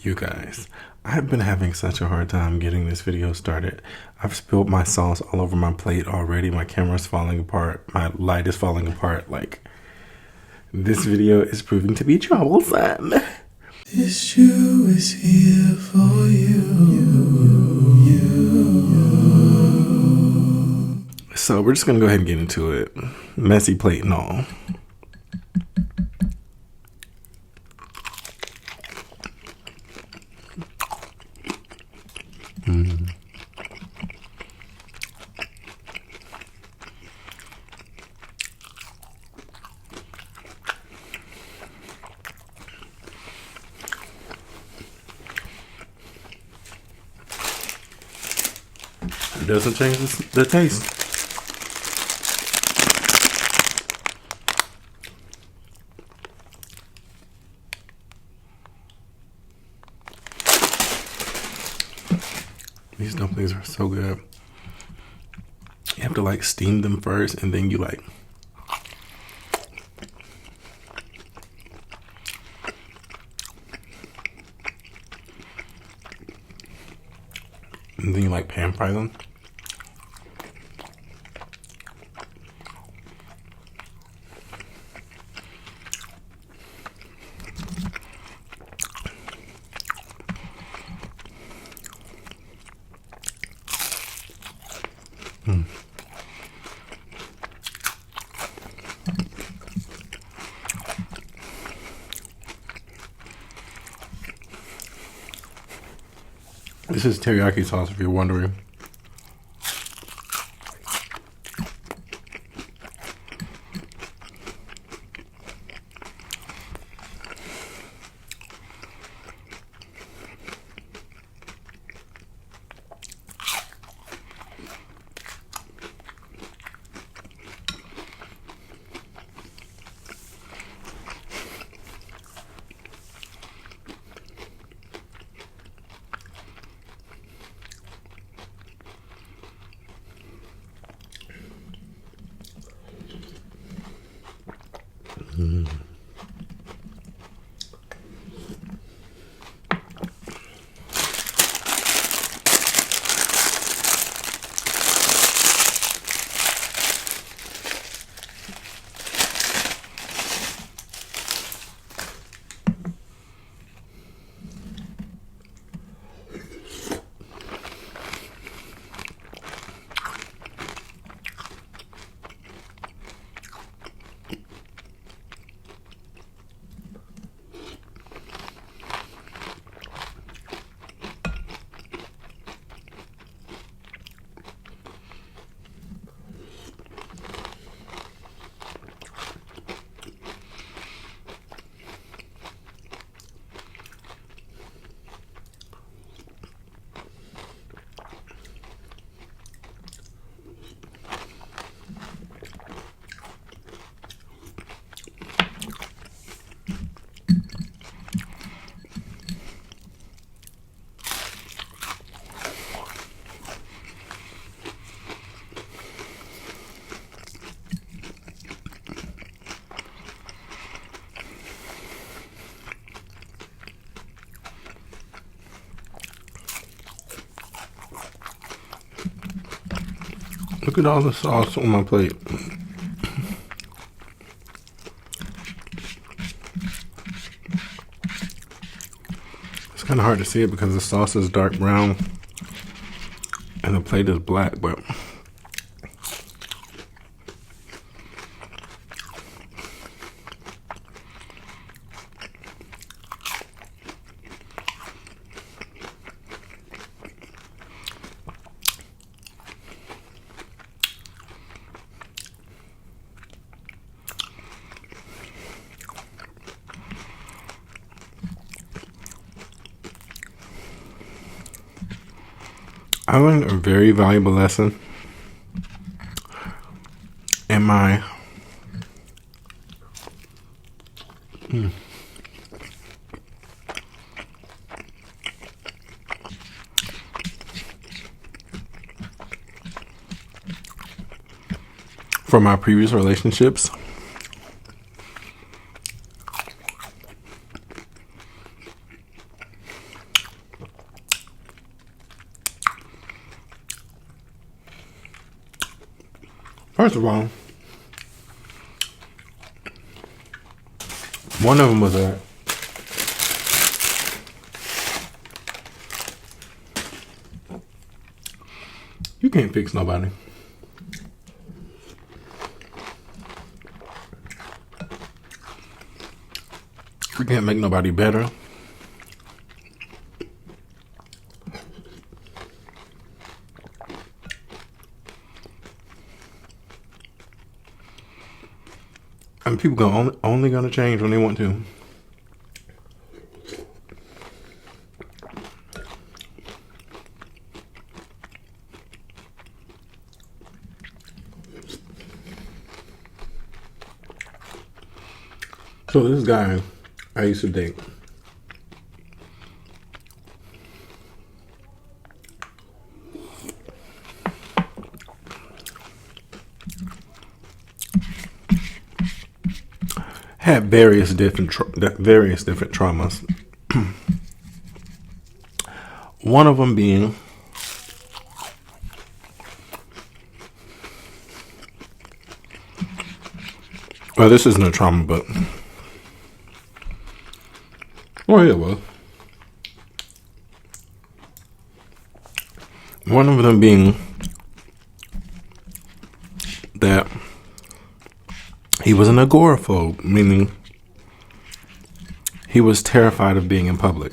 You guys, I've been having such a hard time getting this video started. I've spilled my sauce all over my plate already. My camera's falling apart. My light is falling apart. Like, this video is proving to be troublesome. This shoe is here for you. So we're just gonna go ahead and get into it. Messy plate and all. It doesn't change the taste. These dumplings are so good. You have to like steam them first and then you like pan fry them. This is teriyaki sauce, if you're wondering. Look at all the sauce on my plate. It's kind of hard to see it because the sauce is dark brown and the plate is black, but I learned a very valuable lesson in my from my previous relationships. First of all, one of them was a you can't fix nobody. You can't make nobody better. And people only gonna change when they want to. So this guy I used to date. Had various different traumas. One of them being well, this isn't a trauma, but oh yeah, well, one of them being that he was an agoraphobe, meaning he was terrified of being in public.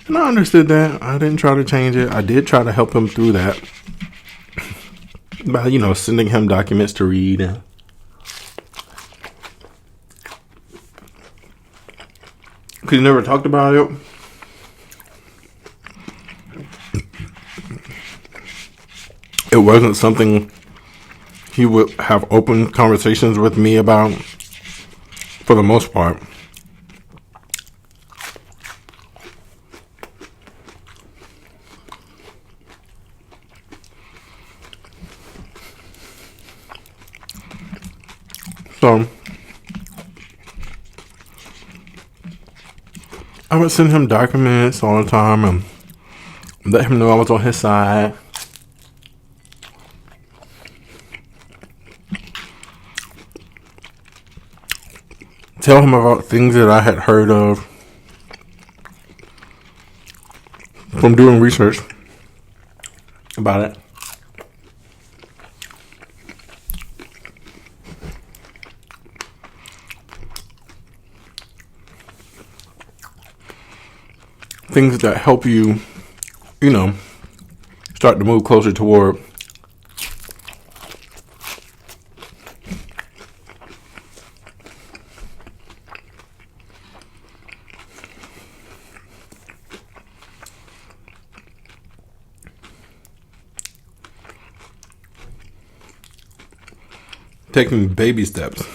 And I understood that. I didn't try to change it. I did try to help him through that by, sending him documents to read. Because he never talked about it. It wasn't something he would have open conversations with me about, for the most part. So I would send him documents all the time and let him know I was on his side. Tell him about things that I had heard of from doing research about it. Things that help you, start to move closer toward taking baby steps.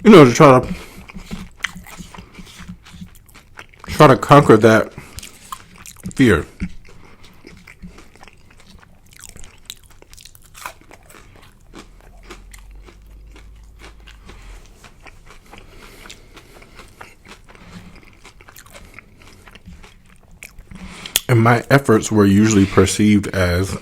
To try to conquer that fear. And my efforts were usually perceived as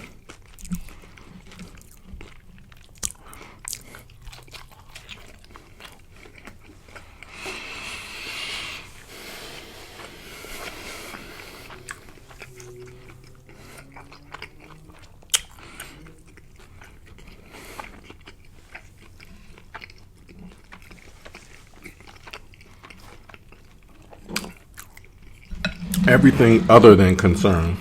everything other than concern.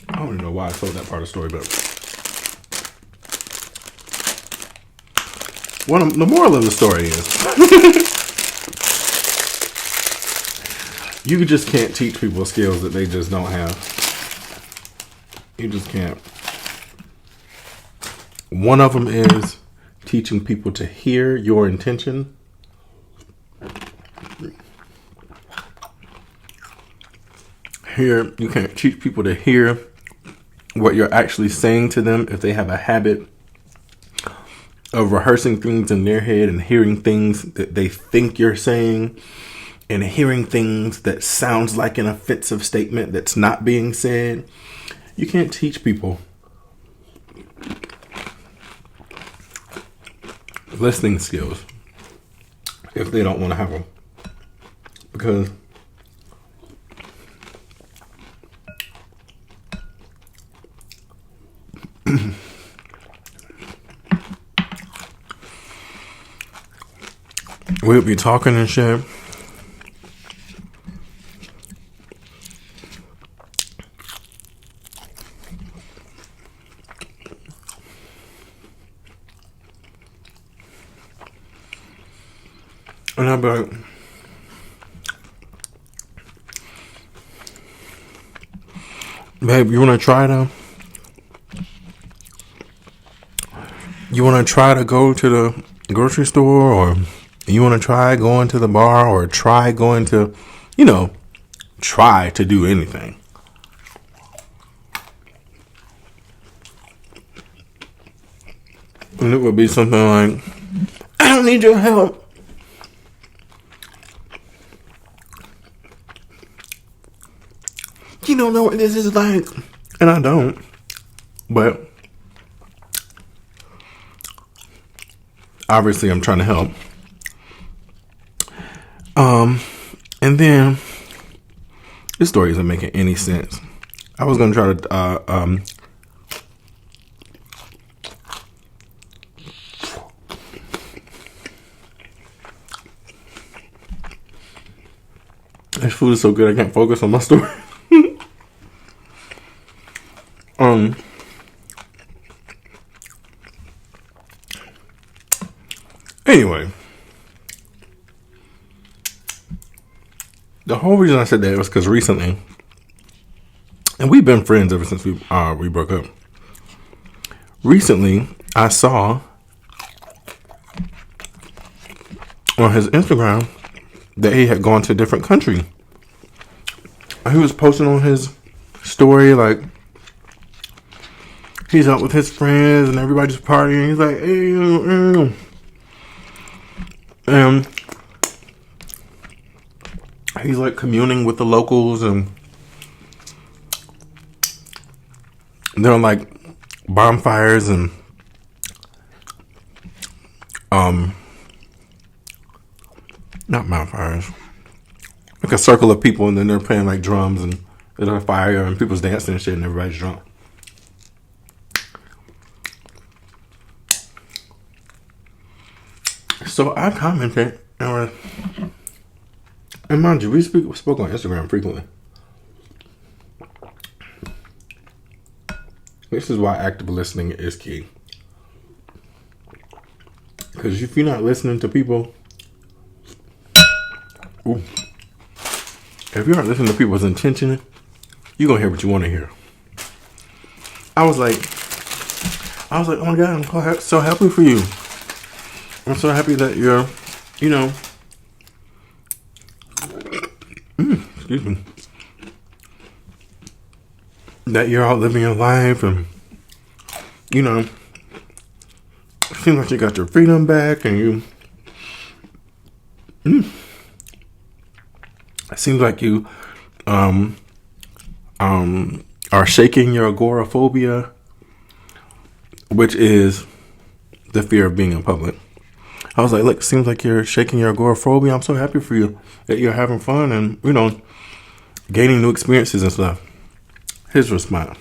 I don't even know why I told that part of the story, but the moral of the story is you just can't teach people skills that they just don't have. You just can't. One of them is teaching people to hear your intention. You can't teach people to hear what you're actually saying to them, if they have a habit of rehearsing things in their head and hearing things that they think you're saying and hearing things that sounds like an offensive statement that's not being said, you can't teach people listening skills if they don't want to have them. Because we'll be talking and shit. And I'll be like, babe, you want to try to? You want to try to go to the grocery store, or you want to try going to the bar, or try going to, try to do anything. And it would be something like, I don't need your help. You don't know what this is like. And I don't. But obviously I'm trying to help. And then this story isn't making any sense. I was gonna try to this food is so good I can't focus on my story. Anyway, the whole reason I said that was because recently, and we've been friends ever since we broke up. Recently, I saw on his Instagram that he had gone to a different country. He was posting on his story like he's out with his friends and everybody's partying. He's like, hey, and he's like communing with the locals, and they're on like bonfires and not bonfires, like a circle of people, and then they're playing like drums and there's a fire and people's dancing and shit and everybody's drunk. So I commented, and mind you, we spoke on Instagram frequently. This is why active listening is key. Because if you're not listening to people, if you aren't listening to people's intention, you're going to hear what you want to hear. I was like, oh my God, I'm so happy for you. I'm so happy that you're, excuse me, that you're out living your life, and, it seems like you got your freedom back, and it seems like you, are shaking your agoraphobia, which is the fear of being in public. I was like, look, seems like you're shaking your agoraphobia. I'm so happy for you that you're having fun and, gaining new experiences and stuff. His response: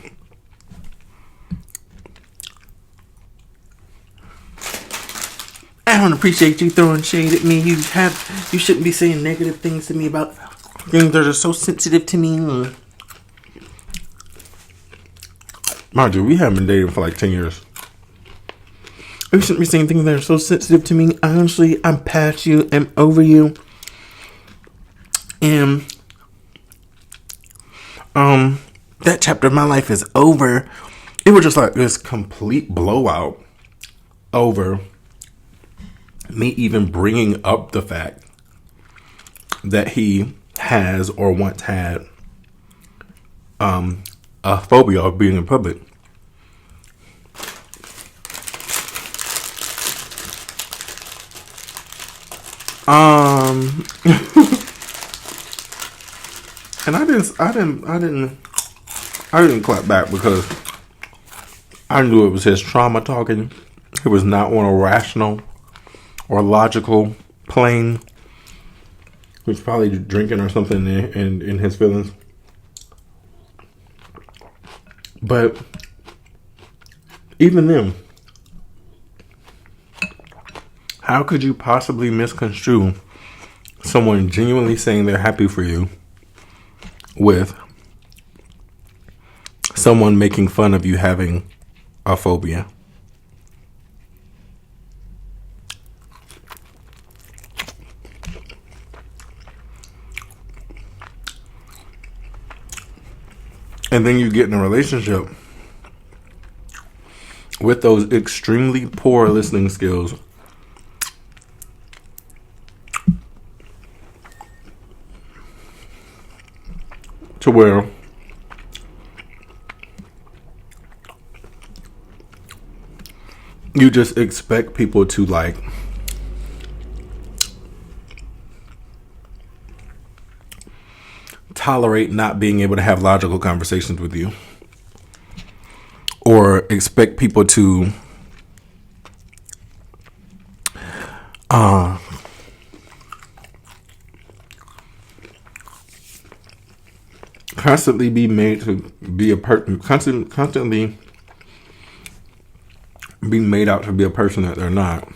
I don't appreciate you throwing shade at me. You shouldn't be saying negative things to me about things that are so sensitive to me. Mind you, we haven't been dating for like 10 years. You shouldn't be saying things that are so sensitive to me. Honestly, I'm past you. I'm over you. And that chapter of my life is over. It was just like this complete blowout over me even bringing up the fact that he has or once had a phobia of being in public. And I didn't clap back because I knew it was his trauma talking. It was not on a rational or logical plane. He was probably drinking or something in his feelings. But even then, how could you possibly misconstrue someone genuinely saying they're happy for you with someone making fun of you having a phobia? And then you get in a relationship with those extremely poor listening skills to where you just expect people to like tolerate not being able to have logical conversations with you, or expect people to constantly be made to be a person, constantly being made out to be a person that they're not,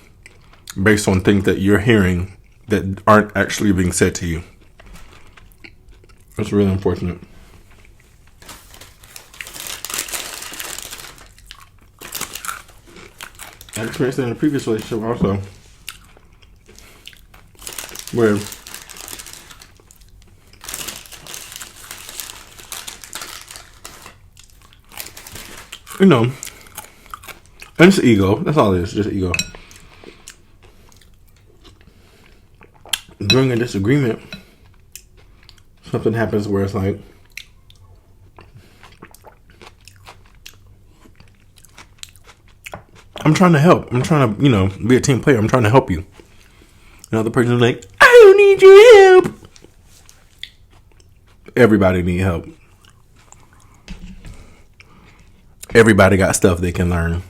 based on things that you're hearing that aren't actually being said to you. It's really unfortunate. I experienced it in a previous relationship also, where you know, and it's ego. That's all it is, just ego. During a disagreement, something happens where it's like, I'm trying to help. I'm trying to, be a team player. I'm trying to help you. Another person's like, I don't need your help. Everybody need help. Everybody got stuff they can learn.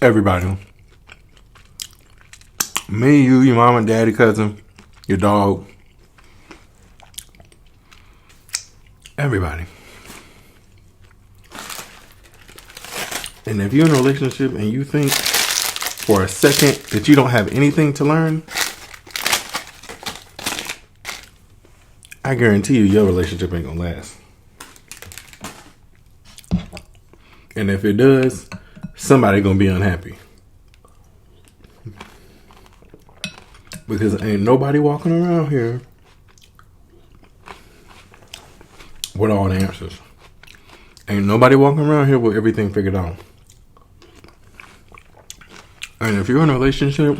Everybody. Me, you, your mom and daddy, cousin, your dog. Everybody. And if you're in a relationship and you think for a second that you don't have anything to learn, I guarantee you your relationship ain't gonna last. And if it does, somebody gonna be unhappy. Because ain't nobody walking around here with all the answers. Ain't nobody walking around here with everything figured out. And if you're in a relationship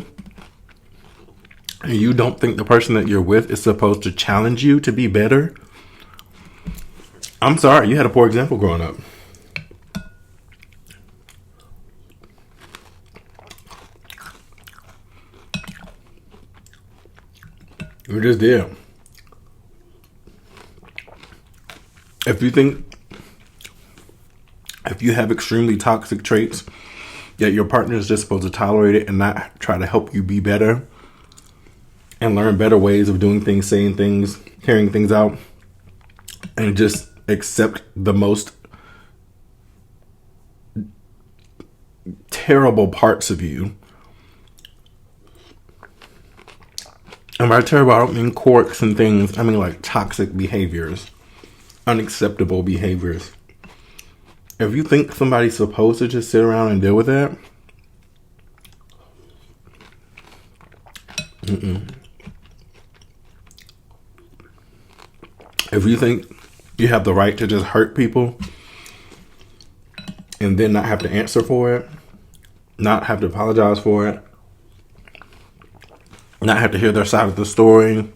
and you don't think the person that you're with is supposed to challenge you to be better, I'm sorry, you had a poor example growing up. You just did. If you have extremely toxic traits, that your partner is just supposed to tolerate it and not try to help you be better and learn better ways of doing things, saying things, carrying things out, and just accept the most terrible parts of you. And by terrible, I don't mean quirks and things. I mean like toxic behaviors, unacceptable behaviors. If you think somebody's supposed to just sit around and deal with that, if you think you have the right to just hurt people and then not have to answer for it, not have to apologize for it, not have to hear their side of the story.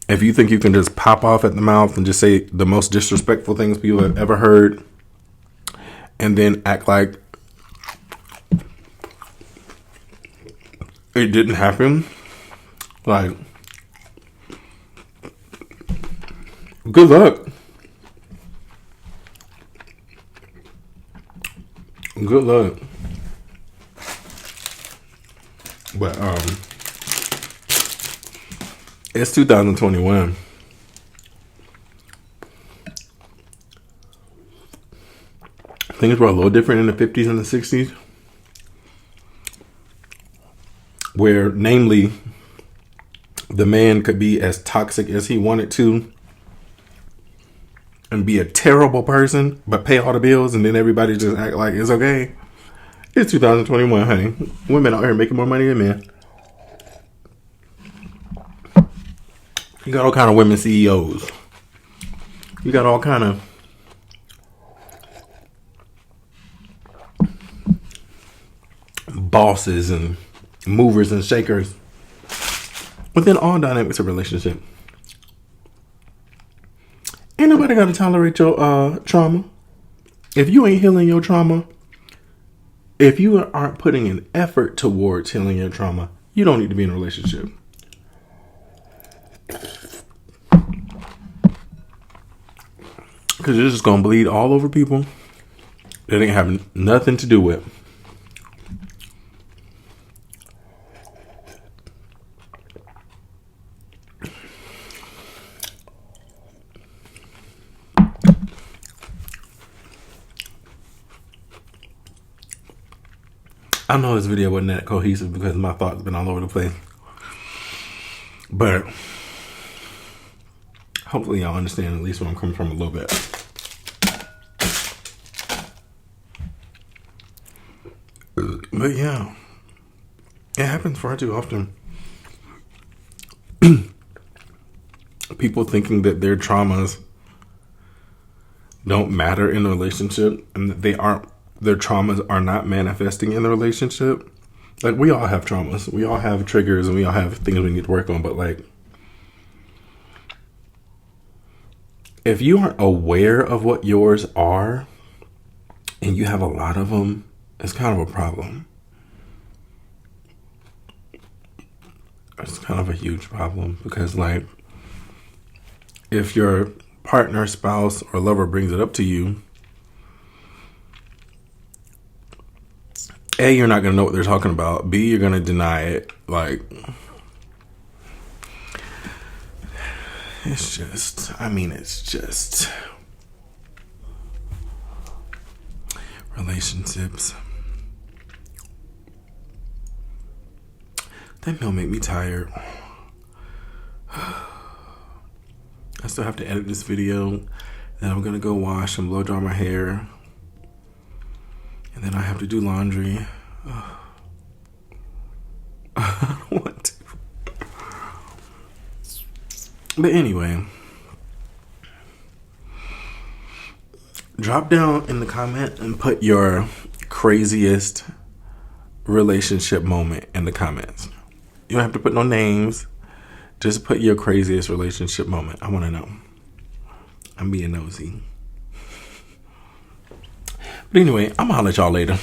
If you think you can just pop off at the mouth and just say the most disrespectful things people have ever heard and then act like it didn't happen, like, good luck. Good luck. But it's 2021. Things were a little different in the 50s and the 60s, where namely the man could be as toxic as he wanted to and be a terrible person, but pay all the bills, and then everybody just act like it's okay. It's 2021, honey. Women out here making more money than men. You got all kind of women CEOs. You got all kind of bosses and movers and shakers within all dynamics of relationship. Ain't nobody got to tolerate your trauma. If you ain't healing your trauma, if you aren't putting an effort towards healing your trauma, you don't need to be in a relationship. Because you're just going to bleed all over people that ain't having nothing to do with. I know this video wasn't that cohesive because my thoughts been all over the place. But hopefully y'all understand at least where I'm coming from a little bit. But yeah, it happens far too often. People thinking that their traumas don't matter in a relationship and that their traumas are not manifesting in the relationship. Like, we all have traumas. We all have triggers and we all have things we need to work on. But like, if you aren't aware of what yours are and you have a lot of them, it's kind of a problem. It's kind of a huge problem because, like, if your partner, spouse, or lover brings it up to you, A, you're not going to know what they're talking about. B, you're going to deny it. Like, it's just relationships. That meal make me tired. I still have to edit this video. Then I'm going to go wash and blow dry my hair. And then I have to do laundry. I don't want to. But anyway, drop down in the comment and put your craziest relationship moment in the comments. You don't have to put no names. Just put your craziest relationship moment. I want to know. I'm being nosy. But anyway, I'm gonna holler at y'all later.